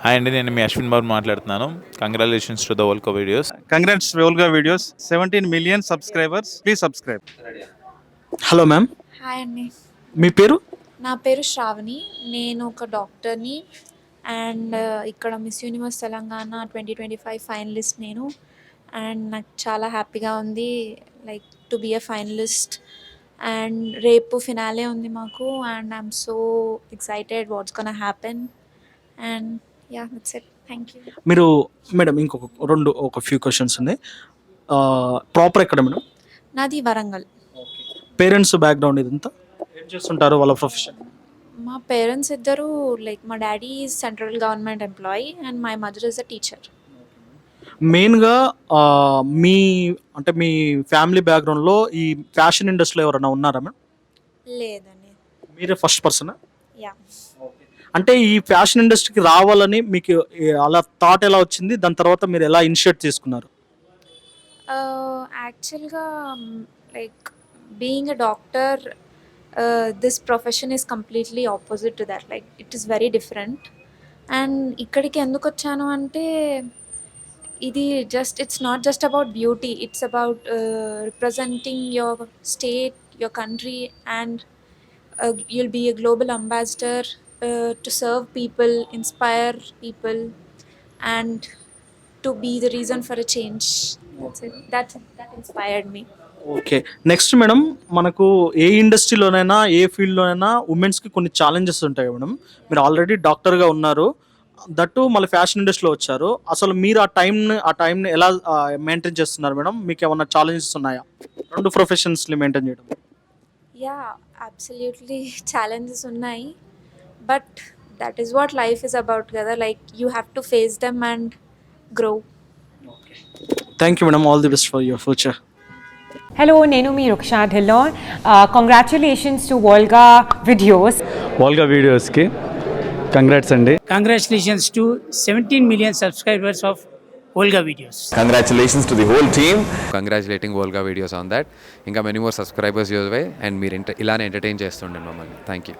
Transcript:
Hi అండి, నేను మీ అశ్విన్ బాబు మాట్లాడుతున్నాను. Congratulations to the వోల్కో videos. Congrats Volga Videos, 17 million subscribers. Please subscribe. Hello ma'am, hi అండి. మీ పేరు? నా పేరు శ్రావణి. నేను ఒక డాక్టర్ని అండ్ ఇక్కడ మిస్ యూనివర్స్ తెలంగాణ 2025 ఫైనలిస్ట్ నేను. అండ్ నాకు చాలా హ్యాపీగా ఉంది like to be a finalist. And రేపు ఫినాలే ఉంది మాకు and I'm so excited what's gonna happen. And yeah that's it. Thank you. మీరు మేడం ఒక ఫ్యూ క్వశ్చన్స్ ఉన్నాయి. ప్రాపర్ ఎక్కడ మేడం? నాది వరంగల్. పేరెంట్స్ బ్యాక్గ్రౌండ్ ఇదంతా ఏం చేస్తుంటారు, వాళ్ళ ప్రొఫెషన్? మా పేరెంట్స్ ఇద్దరు లైక్ మా daddy is central government employee and my mother is a teacher. మెయిన్గా మీ ఫ్యామిలీ బ్యాక్గ్రౌండ్లో ఈ ఫ్యాషన్ ఇండస్ట్రీలో ఎవరైనా ఉన్నారా మేడం? లేదండి. మీరే ఫస్ట్ పర్సన్? యా. అంటే ఈ ఫ్యాషన్ ఇండస్ట్రీకి రావాలని మీకు అలా థాట్ ఎలా వచ్చింది, దాని తర్వాత మీరు ఎలా ఇనిషియేట్ చేసుకున్నారు? యాక్చువల్గా like being a doctor this profession is completely opposite to that. Like it is very different. And ఇక్కడికి ఎందుకు వచ్చాను అంటే ఇది it's not just about beauty, it's about representing your state, your country and you'll be a global ambassador to serve people, inspire people and to be the reason for a change. That's it. That inspired me. Okay, next madam, మనకు ఏ ఇండస్ట్రీలోనైనా ఏ ఫీల్డ్లోనైనా ఉమెన్స్కి కొన్ని challenges ఉంటాయి madam. మీరు already డాక్టర్గా ఉన్నారు, that మళ్ళీ fashion ఇండస్ట్రీలో వచ్చారు. అసలు మీరు ఆ టైంని ఎలా మెయింటైన్ చేస్తున్నారు మేడం? మీకు ఏమైనా ఛాలెంజెస్ ఉన్నాయా రెండు ప్రొఫెషన్స్ని మెయింటైన్ చేయడం? Yeah, absolutely challenges ఉన్నాయి. But that is what life is about కదా. Like you have to face them and grow. Thank you madam, all the best for your future. Hello, నేను మీ Ruksha Dhillon. Congratulations to Volga Videos. Volga వీడియోస్కి congrats అండి. Congratulations to 17 million subscribers of Volga Videos. Congratulations to the whole team. Congratulating Volga videos on that. ఇంకా many more subscribers use way and మీరు ఇలానే entertain చేస్తుండండి మమ్మల్ని. Thank you.